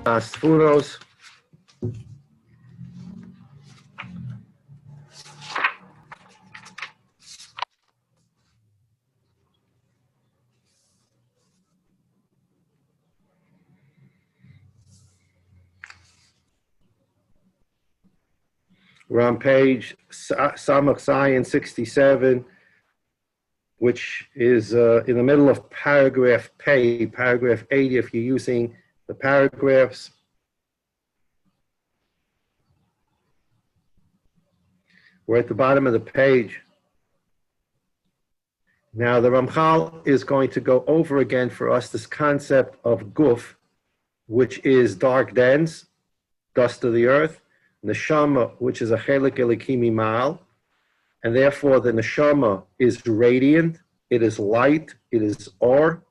Daas Tevunos. We're on page Samach Zion 67, which is in the middle of paragraph P, paragraph 80, if you're using the paragraphs. We're at the bottom of the page. Now the Ramchal is going to go over again for us this concept of guf, which is dark dens, dust of the earth, neshama, which is a chelik elikimi mal, and therefore the neshama is radiant, it is light, it is or,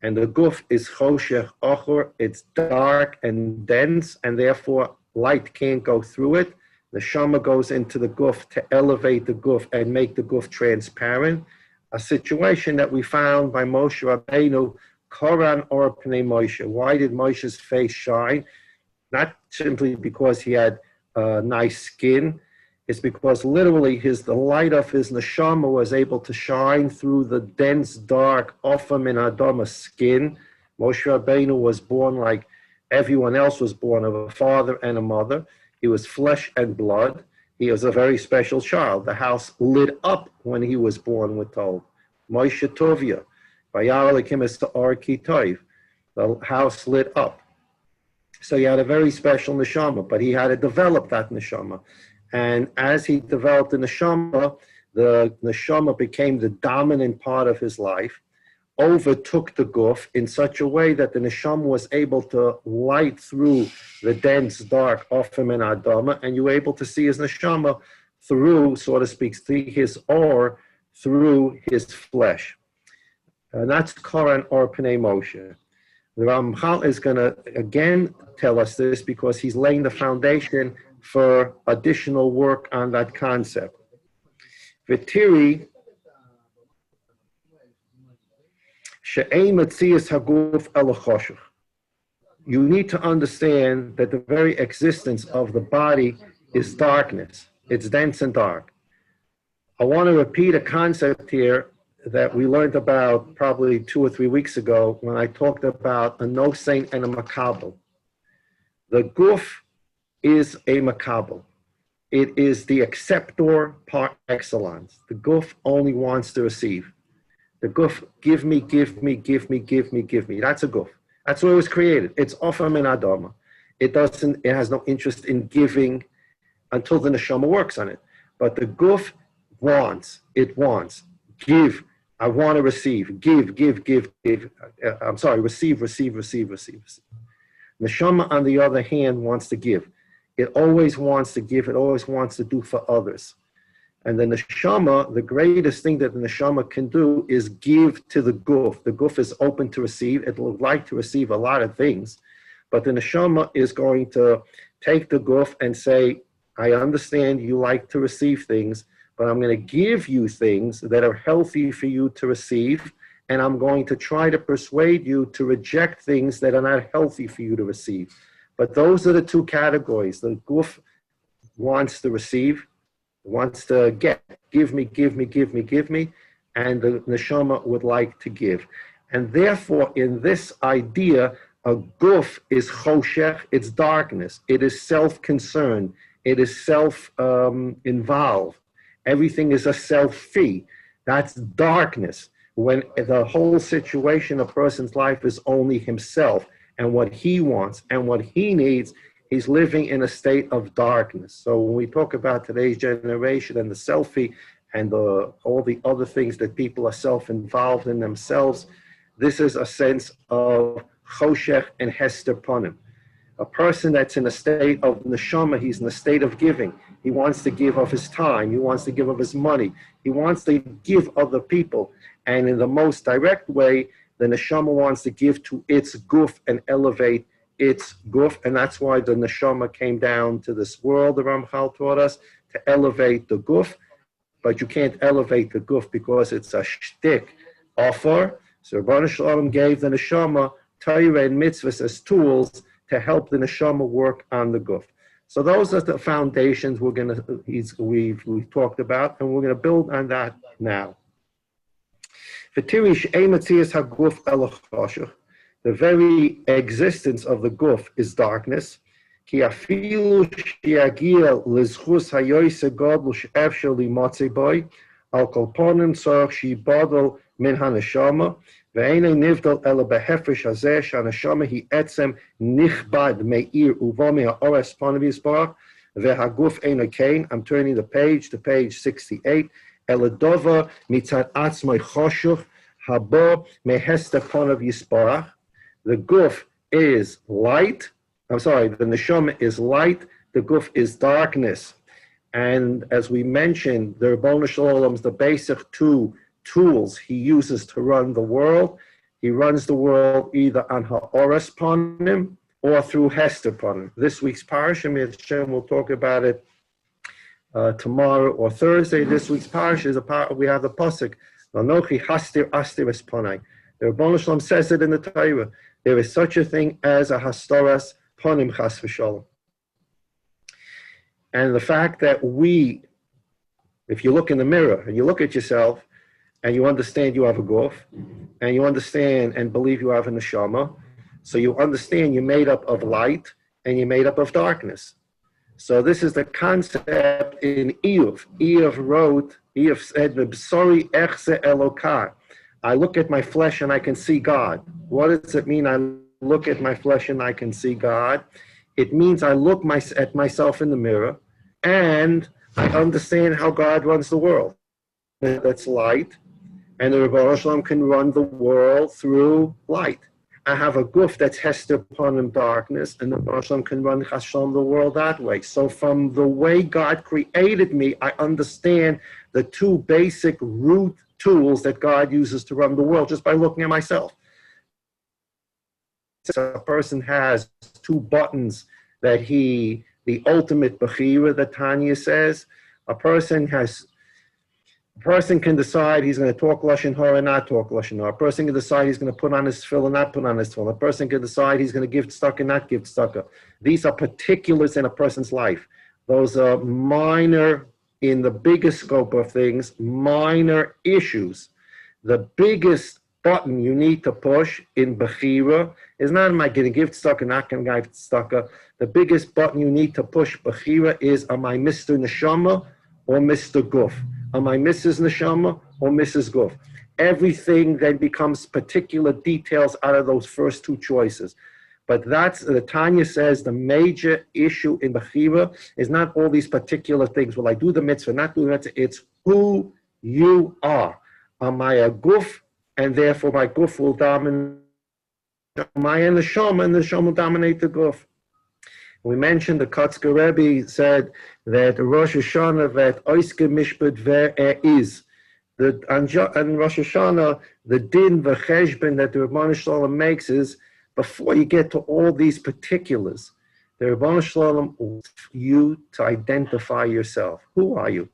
and the guf is choshech ochor, it's dark and dense, and therefore light can't go through it. The neshama goes into the guf to elevate the guf and make the guf transparent, a situation that we found by Moshe Rabbeinu, Koran or Pnei Moshe. Why did Moshe's face shine? Not simply because he had nice skin, it's because literally the light of his neshama was able to shine through the dense, dark, ofam and adama skin. Moshe Rabbeinu was born like everyone else was born, of a father and a mother. He was flesh and blood. He was a very special child. The house lit up when he was born, we're told. Moshe Tovia, Vayar Elokim es Or Ki Tov. The house lit up. So he had a very special neshama, but he had to develop that neshama. And as he developed the neshama became the dominant part of his life, overtook the guf in such a way that the neshama was able to light through the dense, dark, ofim and adama, and you were able to see his neshama through, so to speak, his or, through his flesh. And that's Koran or Pnei Moshe. The Ramchal is going to again tell us this because he's laying the foundation for additional work on that concept. V'tiri she'ein metzias haguf el choshech. You need to understand that the very existence of the body is darkness. It's dense and dark. I want to repeat a concept here that we learned about probably 2 or 3 weeks ago when I talked about a no saint and a makabel. The guf is a makabel. It is the acceptor par excellence. The guf only wants to receive. The guf, give me, give me, give me, give me, give me. That's a guf. That's where it was created. It's ofam and adama. It has no interest in giving until the neshama works on it. But the guf wants, it wants. Give, I want to receive. Give, give, give, give. Receive, receive, receive, receive, receive. Neshama, on the other hand, wants to give. It always wants to give. It always wants to do for others. And the neshama, the greatest thing that the neshama can do is give to the guf. The guf is open to receive. It would like to receive a lot of things. But the neshama is going to take the guf and say, I understand you like to receive things, but I'm going to give you things that are healthy for you to receive, and I'm going to try to persuade you to reject things that are not healthy for you to receive. But those are the two categories. The guf wants to receive, wants to get, give me, give me, give me, give me, and the neshama would like to give. And therefore, in this idea, a guf is choshech, it's darkness, it is self-concerned, it is self-involved. Everything is a selfie. That's darkness. When the whole situation, a person's life is only himself and what he wants and what he needs, he's living in a state of darkness. So when we talk about today's generation and the selfie and all the other things that people are self-involved in themselves, this is a sense of choshech and hester panim. A person that's in a state of neshama, he's in a state of giving. He wants to give of his time. He wants to give of his money. He wants to give other people. And in the most direct way, the neshama wants to give to its guf and elevate its guf. And that's why the neshama came down to this world, the Ramchal taught us, to elevate the guf. But you can't elevate the guf because it's a shtick offer. So Rabbanu Shalom gave the neshama Torah and mitzvahs as tools to help the neshama work on the guf. So those are the foundations we've talked about, and we're going to build on that now. The very existence of the guf is darkness. Ki afilu shiagia lizchus hayoyse godlu she'efshel limotzei boy al kol ponim tzorach shibadol min haneshama ve'enei nivdal ela behefresh hazeh shaneshama hi etzem nichbad me'ir uva me'aores ponim yisbarach ve'haguf eino kain. I'm turning the page to page 68. Eladova mitzad atzmai choshuch habo mehester ponim yisbarach. The guf is light. The neshama is light, the guf is darkness. And as we mentioned, the Ribono Shel Olam's the basic two tools he uses to run the world. He runs the world either on ha'oras ponim or through hester ponim. This week's parasha, we'll talk about it tomorrow or Thursday. This week's parasha is we have the pasuk, Lanochi hastir astir es ponai. The Ribono Shel Olam says it in the Torah. There is such a thing as a hastoras ponim chas v'sholom. And the fact that if you look in the mirror and you look at yourself and you understand you have a guf, and you understand and believe you have a neshama, so you understand you're made up of light and you're made up of darkness. So this is the concept in Iyov. Iyov said, "B'sori echse Elokar." I look at my flesh and I can see God. What does it mean? I look at my flesh and I can see God. It means I look at myself in the mirror and I understand how God runs the world. That's light, and the Ribono Shel Olam can run the world through light. I have a guf that's hester ponim darkness, and the Ribono Shel Olam can run chas shalom the world that way. So from the way God created me, I understand the two basic root tools that God uses to run the world just by looking at myself. So a person has two buttons that the ultimate bechira that Tanya says. A person can decide he's going to talk lashon hara or not talk lashon hara. A person can decide he's going to put on his tefillin or not put on his tefillin. A person can decide he's going to give tzedakah or not give tzedakah. These are particulars in a person's life. Those are minor, in the biggest scope of things, minor issues. The biggest button you need to push in bechira is not, am I going to give tzedakah, not going to give tzedakah. The biggest button you need to push bechira is, am I Mr. Neshama or Mr. Guf? Am I Mrs. Neshama or Mrs. Guf? Everything then becomes particular details out of those first two choices. But that's, the Tanya says, the major issue in bechira is not all these particular things. Will I do the mitzvah, not do the mitzvah? It's who you are. Am I a guf? And therefore my guf will dominate. Am I a neshama? And the neshama will dominate the guf. We mentioned the Kotzker Rebbe said that Rosh Hashanah that oiske mishpat ver is. And Rosh Hashanah, the din v'cheshben that the Ribono Shel Olam makes is, before you get to all these particulars, the Ribono Shel Olam wants you to identify yourself. Who are you?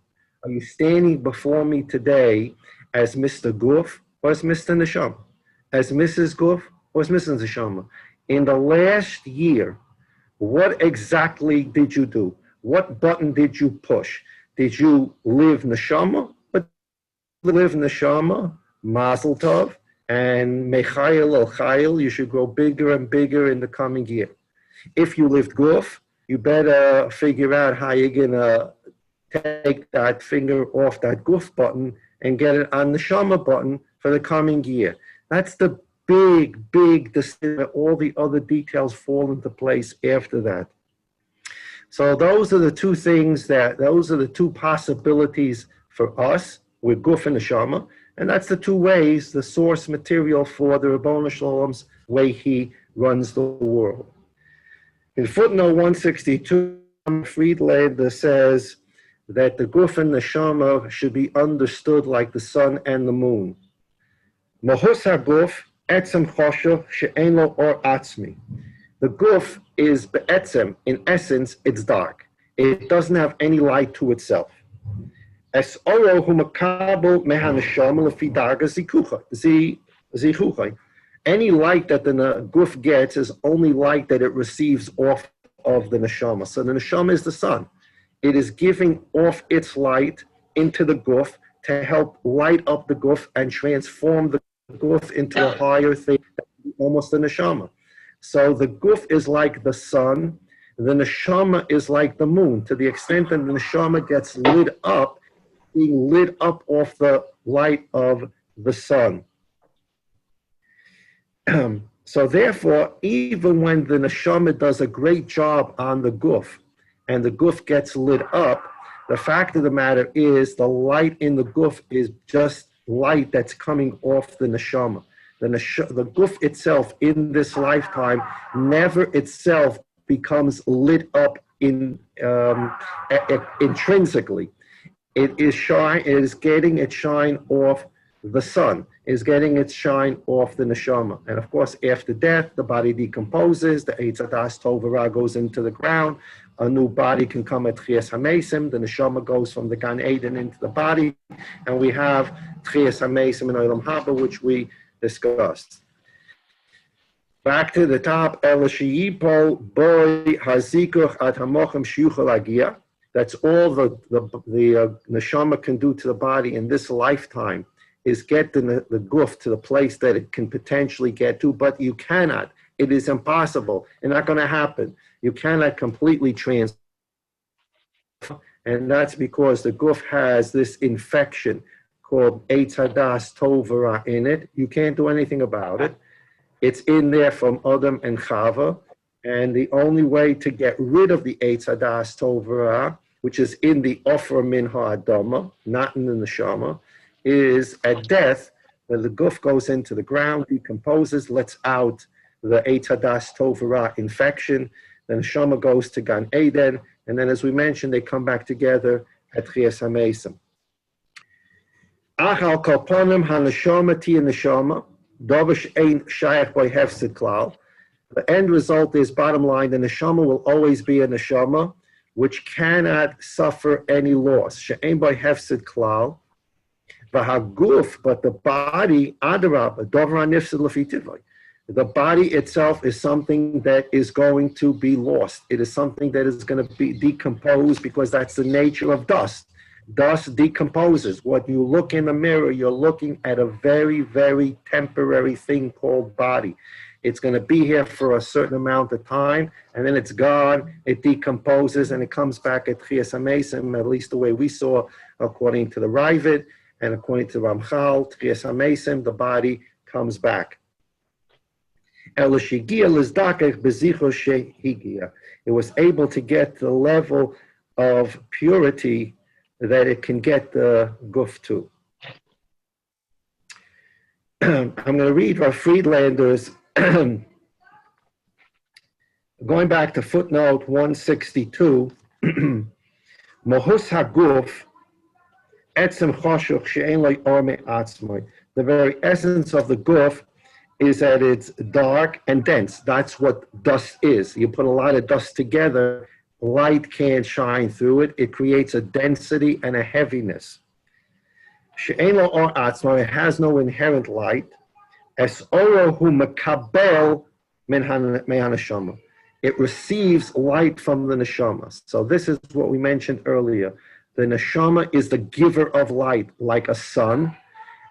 Are you standing before me today as Mr. Guf or as Mr. Neshama? As Mrs. Guf or as Mrs. Neshama? In the last year, what exactly did you do? What button did you push? Did you live Neshama? But live Neshama, Mazel Tov, and Mechayel El Chayel, you should grow bigger and bigger in the coming year. If you lived Guf, you better figure out how you're going to take that finger off that Guf button and get it on the Neshama button for the coming year. That's the big decision. All the other details fall into place after that. So those are the two things those are the two possibilities for us with Guf and Neshama. And that's the two ways, the source material for the Ribono Shel Olam's way he runs the world. In footnote 162, Friedlander says that the Guf and Neshama should be understood like the sun and the moon. Mahus HaGuf, etzem choshev she'en lo or atzmi. The Guf is be'etzem, in essence, it's dark. It doesn't have any light to itself. Es oro hu makabel mehaneshama lefi darga zichuchay. Any light that the guf gets is only light that it receives off of the neshama. So the neshama is the sun. It is giving off its light into the guf to help light up the guf and transform the guf into a higher thing, almost a neshama. So the guf is like the sun. The neshama is like the moon. To the extent that the neshama gets lit up, being lit up off the light of the sun. So therefore, even when the neshama does a great job on the guf, and the guf gets lit up, the fact of the matter is the light in the guf is just light that's coming off the neshama. The guf itself in this lifetime never itself becomes lit up intrinsically. It is getting its shine off the sun, is getting its shine off the neshama. And of course, after death, the body decomposes, the Eitz Daas Tov Ra goes into the ground, a new body can come at Tchias HaMesim, the neshama goes from the Gan Eden into the body, and we have Tchias HaMesim in Olam Haba, which we discussed. Back to the top, that's all the neshama can do to the body in this lifetime, is get the guf to the place that it can potentially get to, but you cannot. It is impossible. It's not going to happen. You cannot completely transform, and that's because the guf has this infection called Eitz Daas Tov Ra in it. You can't do anything about it. It's in there from Adam and Chava, and the only way to get rid of the Eitz Daas Tov Ra, which is in the Ofra Min Ha'adama, not in the neshama, is at death, when the guf goes into the ground, decomposes, lets out the Eitz Daas Tov Ra infection, then the neshama goes to Gan Eden, and then as we mentioned, they come back together at Tchias HaMesim. Achal Kalpanim HaNeshama Ti Neshama, Dovish Ein Shayach by Hefsid Klal. The end result is, bottom line, the neshama will always be a neshama which cannot suffer any loss. She'ein by Hefsid Klal. V'haguf, but the body, Adarab, Dover Nifsid Lefi Tivai. The body itself is something that is going to be lost. It is something that is going to be decomposed because that's the nature of dust. Dust decomposes. When you look in the mirror, you're looking at a very, very temporary thing called body. It's going to be here for a certain amount of time, and then it's gone, it decomposes, and it comes back at Tchias HaMesim, at least the way we saw, according to the Ravid, and according to Ramchal, Tchias HaMesim, the body comes back. It was able to get the level of purity that it can get the guf to. I'm going to read Rav Friedlander's, going back to footnote 162, Mohus haguf etzem choshuch she'en lo orme atzmoi. The very essence of the guf is that it's dark and dense. That's what dust is. You put a lot of dust together, light can't shine through it. It creates a density and a heaviness. She'en lo or atzmoi, it has no inherent light. Es oro hu mekabel min haneshama. It receives light from the neshama. So this is what we mentioned earlier. The neshama is the giver of light, like a sun,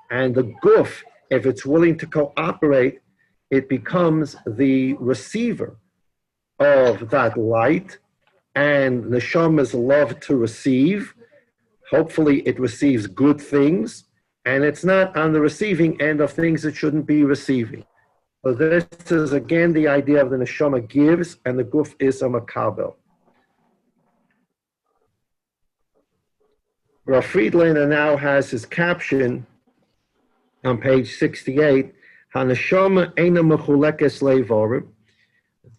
and the guf, if it's willing to cooperate, it becomes the receiver of that light, and neshama's love to receive. Hopefully it receives good things, and it's not on the receiving end of things it shouldn't be receiving. So this is again the idea of the neshama gives, and the guf is a makabel. Rav Friedlander now has his caption on page 68, HaNeshama eina mechulekes leivorim.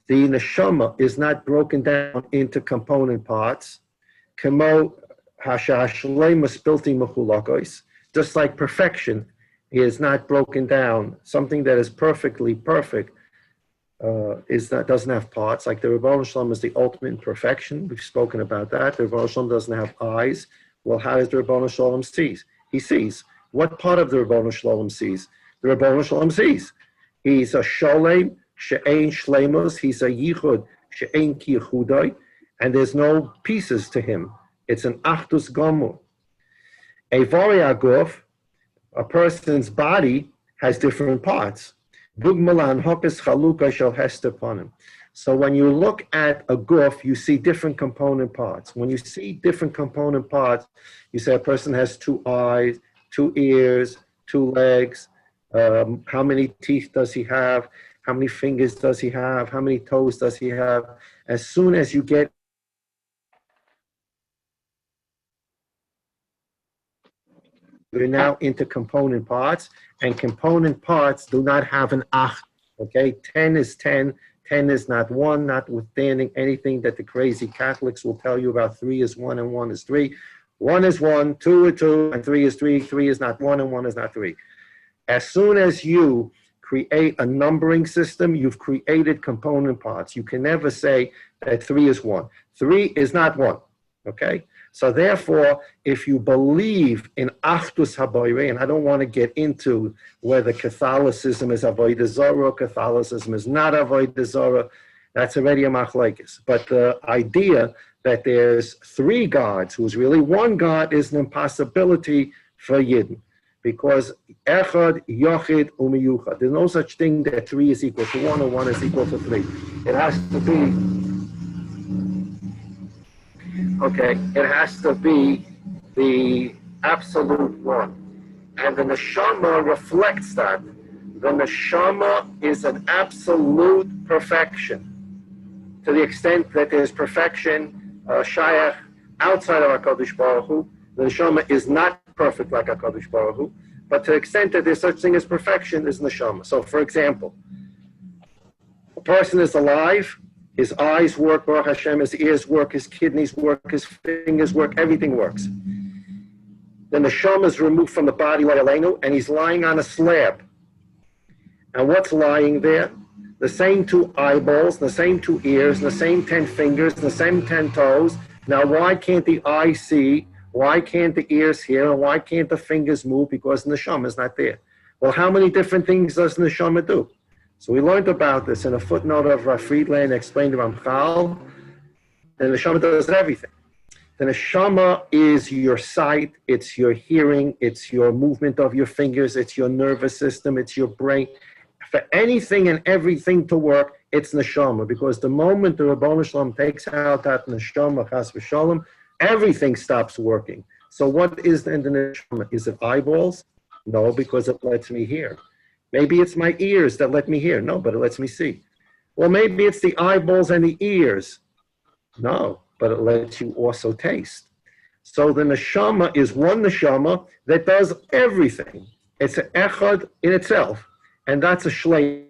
The neshama is not broken down into component parts. Kemo hashashleima spilti mechulakos. Just like perfection is not broken down. Something that is perfectly perfect doesn't have parts. Like the Rebbeinu Shalom is the ultimate perfection. We've spoken about that. The Rebbeinu Shalom doesn't have eyes. Well, how does the Rebbeinu Shalom see? He sees. What part of the Rebbeinu Shalom sees? The Rebbeinu Shalom sees. He's a sholem she'ein shlemus. He's a yichud she'ein ki yichudai, and there's no pieces to him. It's an achdus gomur. Evorei aguf, a person's body has different parts. Dugmalan hokes chaluka shel hester panim. So when you look at a guf, you see different component parts. When you see different component parts, you say a person has 2 eyes, 2 ears, 2 legs. How many teeth does he have? How many fingers does he have? How many toes does he have? As soon as you get we're now into component parts, and component parts do not have an ach. Okay, 10 is 10. 10 is not 1, notwithstanding anything that the crazy Catholics will tell you about. 3 is 1 and 1 is 3. 1 is 1, 2 is 2, and 3 is 3. 3 is not 1 and 1 is not 3. As soon as you create a numbering system, you've created component parts. You can never say that 3 is 1. 3 is not 1. Okay? So therefore, if you believe in Achdus Habayre, and I don't want to get into whether Catholicism is Avodah Zarah, Catholicism is not Avodah Zarah, that's already a machlokes. But the idea that there's 3 gods, who's really 1 God, is an impossibility for Yidden. Because Echad, Yochid, Umiyuchad. There's no such thing that 3 is equal to 1 or 1 is equal to 3. It has to be okay, it has to be the absolute 1. And the neshama reflects that. The neshama is an absolute perfection. To the extent that there's perfection, shayach, outside of HaKadosh Baruch Hu, the neshama is not perfect like HaKadosh Baruch Hu, but to the extent that there's such thing as perfection is neshama. So for example, a person is alive, his eyes work, Baruch Hashem, his ears work, his kidneys work, his fingers work, everything works. Then the neshama is removed from the body, and he's lying on a slab. And what's lying there? The same 2 eyeballs, the same 2 ears, the same 10 fingers, the same 10 toes. Now, why can't the eye see? Why can't the ears hear? And why can't the fingers move? Because the neshama is not there. Well, how many different things does the neshama do? So we learned about this in a footnote of Friedland, explained to Ramchal. The neshama does everything. The neshama is your sight, it's your hearing, it's your movement of your fingers, it's your nervous system, it's your brain. For anything and everything to work, it's neshama. Because the moment the Rabbanu Shalom takes out that neshama, chas v'shalom, everything stops working. So what is in the neshama? Is it eyeballs? No, because it lets me hear. Maybe it's my ears that let me hear. No, but it lets me see. Well, maybe it's the eyeballs and the ears. No, but it lets you also taste. So the neshama is 1 neshama that does everything. It's an echad in itself, and that's a shleim.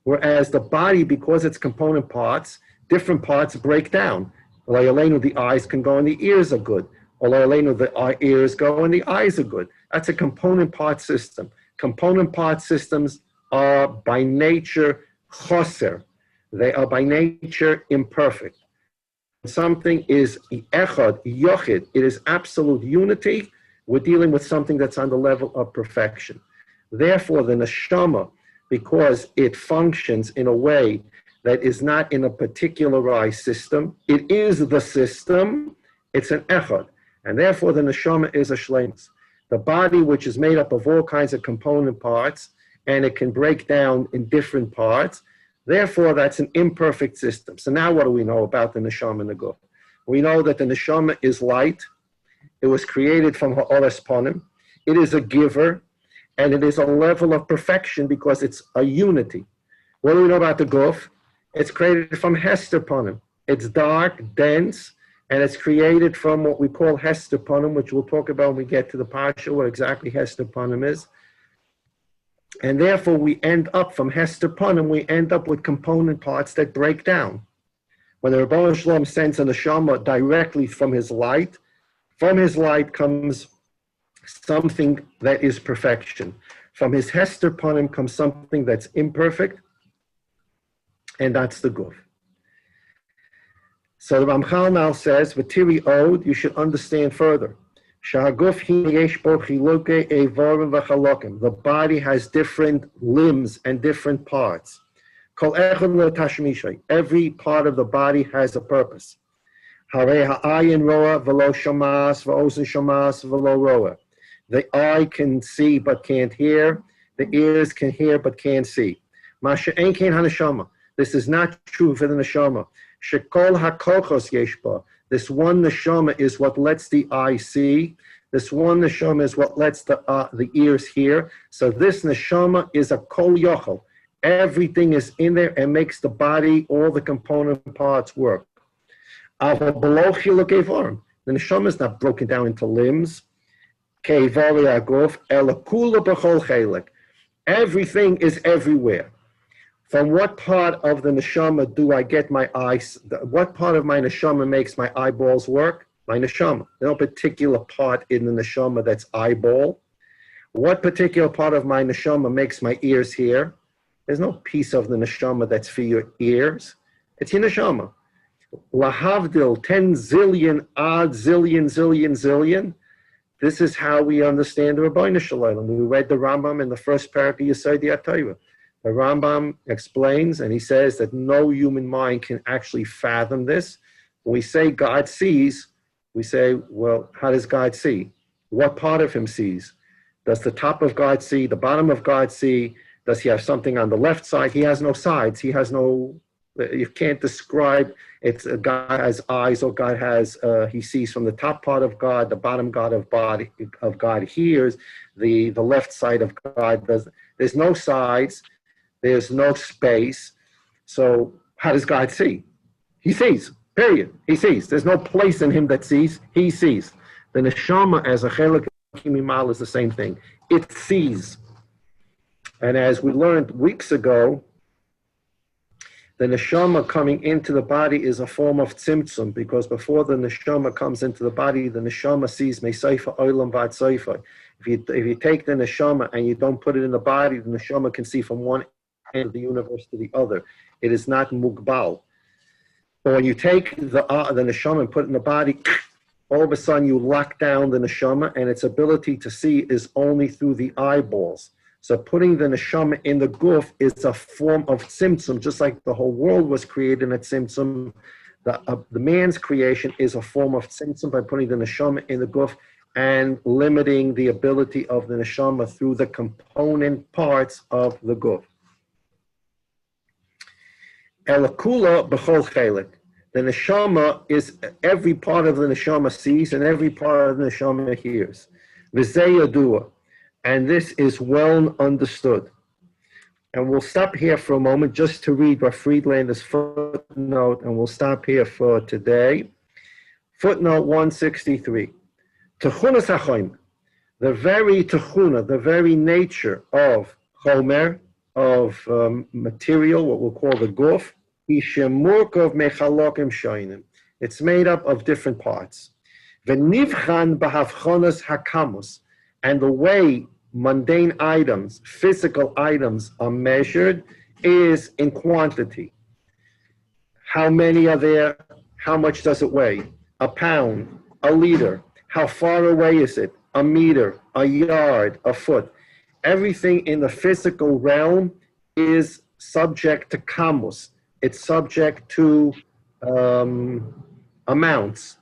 Whereas the body, because it's component parts, different parts break down. The eyes can go and the ears are good. The ears go and the eyes are good. That's a component part system. Component part systems are by nature choser. They are by nature imperfect. Something is echad, yochid. It is absolute unity. We're dealing with something that's on the level of perfection. Therefore, the neshama, because it functions in a way that is not in a particularized system, it is the system, it's an echad. And therefore, the neshama is a shleimus. The body, which is made up of all kinds of component parts, and it can break down in different parts. Therefore, that's an imperfect system. So now what do we know about the neshama and the guf? We know that the neshama is light. It was created from ha'oras panim. It is a giver, and it is a level of perfection because it's a unity. What do we know about the guf? It's created from hester panim. It's dark, dense, and it's created from what we call hester panim, which we'll talk about when we get to the parsha, what exactly hester panim is. And therefore, we end up from hester panim, we end up with component parts that break down. When the Rebbeinu Shalom sends a neshama directly from his light comes something that is perfection. From his hester panim comes something that's imperfect, and that's the guf. So the Ramchal now says, V'tiri od, you should understand further. The body has different limbs and different parts. Every part of the body has a purpose. The eye can see but can't hear. The ears can hear but can't see. This is not true for the neshama. This one neshama is what lets the eye see. This one neshama is what lets the ears hear. So this neshama is a kol yochel. Everything is in there and makes the body, all the component parts work. The neshama is not broken down into limbs. Everything is everywhere. From what part of the neshama do I get my eyes? What part of my neshama makes my eyeballs work? My neshama. There's no particular part in the neshama that's eyeball. What particular part of my neshama makes my ears hear? There's no piece of the neshama that's for your ears. It's your neshama. Lahavdil, 10 zillion, odd zillion, zillion, zillion. This is how we understand the Rabbeinu Shalom. We read the Rambam in the first parak of Yesodei HaTorah. The Rambam explains, and he says that no human mind can actually fathom this. When we say God sees, we say, well, how does God see? What part of him sees? Does the top of God see? The bottom of God see? Does he have something on the left side? He has no sides. He has no, you can't describe, it's God has eyes, or God has, he sees from the top part of God, the bottom God of God hears, the left side of God does. There's no sides. There's no space. So how does God see? He sees, period. He sees. There's no place in him that sees. He sees. The neshama as a chelik kimimal is the same thing. It sees. And as we learned weeks ago, the neshama coming into the body is a form of tzimtzum, because before the neshama comes into the body, the neshama sees meiseifa olam vad seifa. If you take the neshama and you don't put it in the body, the neshama can see from one end of the universe to the other. It is not mugbal. But when you take the neshama and put it in the body, all of a sudden you lock down the neshama, and its ability to see is only through the eyeballs. So putting the neshama in the guf is a form of tzimtzum, just like the whole world was created in a tzimtzum. The man's creation is a form of tzimtzum by putting the neshama in the guf and limiting the ability of the neshama through the component parts of the guf. Elakula b'chol chelik. The neshama is, every part of the neshama sees and every part of the neshama hears. V'zeh yadua. And this is well understood. And we'll stop here for a moment just to read what Friedlander's footnote, and we'll stop here for today. Footnote 163. Techunas hachomer, the very techuna, the very nature of chomer, of material, what we'll call the guf, ishemurkov mechalokim shoinim. It's made up of different parts. V'nivchan b'havchonas hakamus, and the way mundane items, physical items are measured is in quantity. How many are there? How much does it weigh? A pound, a liter. How far away is it? A meter, a yard, a foot. Everything in the physical realm is subject to kamus. It's subject to amounts.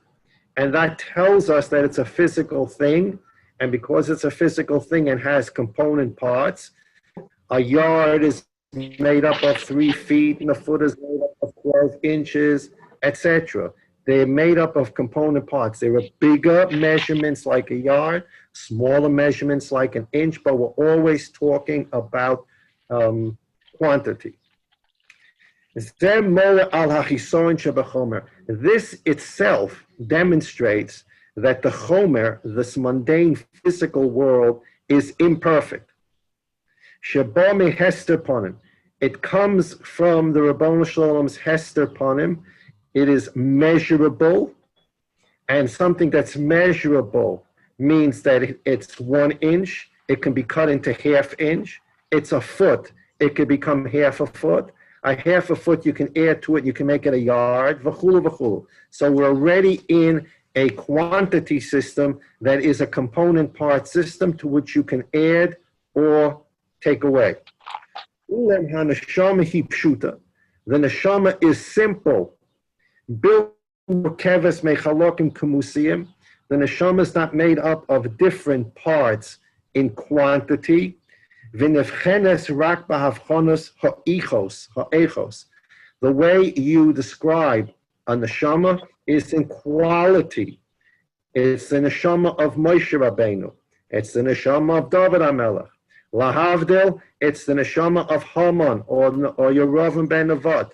And that tells us that it's a physical thing. And because it's a physical thing and has component parts, a yard is made up of 3 feet, and a foot is made up of 12 inches, etc. They're made up of component parts. There are bigger measurements like a yard, smaller measurements like an inch, but we're always talking about quantity. This itself demonstrates that the chomer, this mundane physical world, is imperfect. Sheba me hester ponim. It comes from the Rabbanu Shalom's hester ponim. It is measurable, and something that's measurable means that it's 1 inch. It can be cut into ½ inch. It's a foot. It could become half a foot. A ½ a foot, you can add to it. You can make it a yard. V'chulu v'chulu. So we're already in a quantity system that is a component part system to which you can add or take away. The neshama is simple. The neshama is not made up of different parts in quantity. The way you describe a neshama is in quality. It's the neshama of Moshe Rabbeinu. It's the neshama of David HaMelech. Lahavdil, it's the neshama of Haman or Yeravim ben Nevat.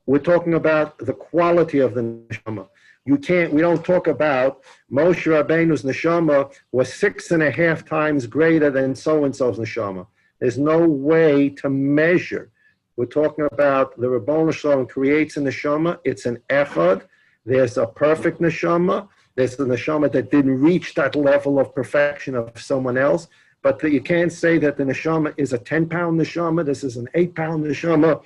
We're talking about the quality of the neshama. We don't talk about Moshe Rabbeinu's neshama was 6.5 times greater than so-and-so's neshama. There's no way to measure. We're talking about the Ribono Shel Olam creates a neshama. It's an echad. There's a perfect neshama. There's the neshama that didn't reach that level of perfection of someone else. But you can't say that the neshama is a 10-pound neshama. This is an 8-pound neshama.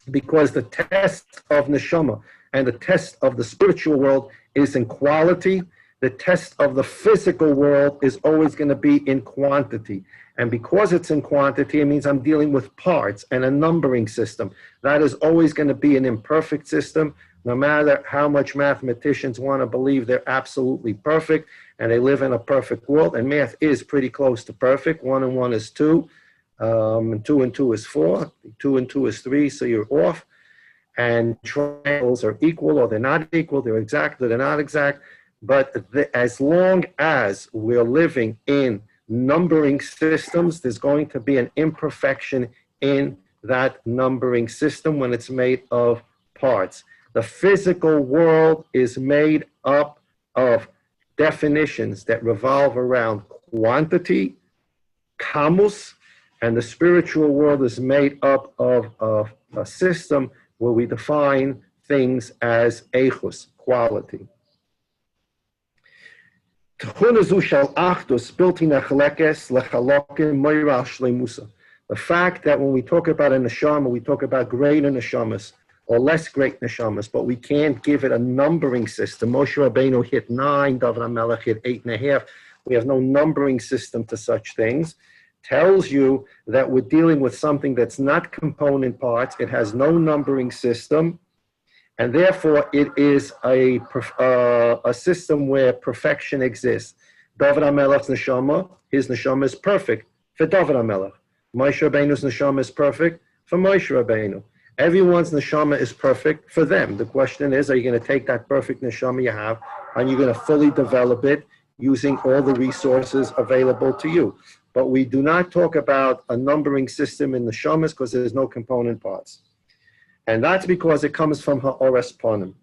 Because the test of neshama and the test of the spiritual world is in quality. The test of the physical world is always going to be in quantity. And because it's in quantity, it means I'm dealing with parts and a numbering system. That is always going to be an imperfect system, no matter how much mathematicians want to believe they're absolutely perfect and they live in a perfect world. And math is pretty close to perfect. 1 and 1 is 2. And 2 and 2 is 4. 2 and 2 is 3, so you're off. And triangles are equal or they're not equal. They're exact or they're not exact. But as long as we're living in numbering systems, there's going to be an imperfection in that numbering system when it's made of parts. The physical world is made up of definitions that revolve around quantity, kamus, and the spiritual world is made up of a system where we define things as eichus, quality. The fact that when we talk about a neshama, we talk about greater neshamas or less great neshamas, but we can't give it a numbering system. Moshe Rabbeinu hit 9, David HaMelech hit 8.5. We have no numbering system to such things. Tells you that we're dealing with something that's not component parts. It has no numbering system. And therefore, it is a system where perfection exists. David HaMelech's neshama, his neshama is perfect for David HaMelech. Moshe Rabbeinu's neshama is perfect for Moshe Rabbeinu. Everyone's neshama is perfect for them. The question is, are you going to take that perfect neshama you have and you're going to fully develop it using all the resources available to you? But we do not talk about a numbering system in neshamas because there's no component parts. And that's because it comes from ha'ores panim.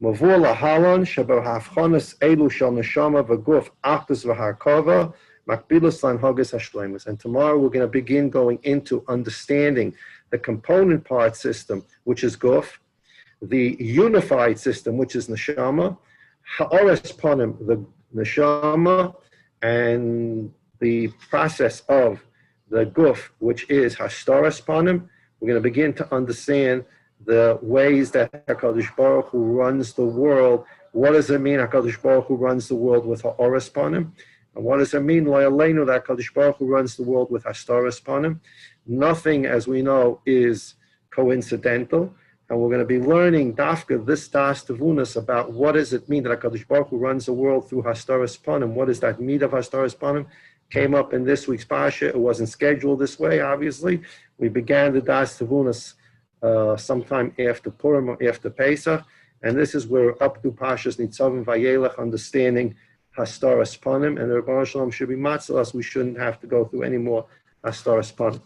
Mavur lahalon sheba hafchonas elu shel neshama v'guf achtus v'harkova makbilus lan hagas hashlemus. And tomorrow we're going to begin going into understanding the component part system, which is guf, the unified system, which is neshama, ha'ores panim, the neshama, and the process of the guf, which is hastaras panim. We're going to begin to understand the ways that HaKadosh Baruch Hu runs the world. What does it mean, HaKadosh Baruch Hu runs the world with ha'oras panim? And what does it mean, Lo Aleinu, that HaKadosh Baruch Hu runs the world with hastaras panim? Nothing, as we know, is coincidental. And we're going to be learning dafka, this Daas Tevunos, about what does it mean that HaKadosh Baruch Hu runs the world through hastaras panim? What is that meat of hastaras panim? Came up in this week's Pasha. It wasn't scheduled this way, obviously. We began the Daas Tevunos sometime after Purim or after Pesach, and this is where we're up to Pashas Nitzavim Vayelech, understanding Hastaras Panim, and the Ribono Shel Olam should be matzah us. We shouldn't have to go through any more Hastaras Panim.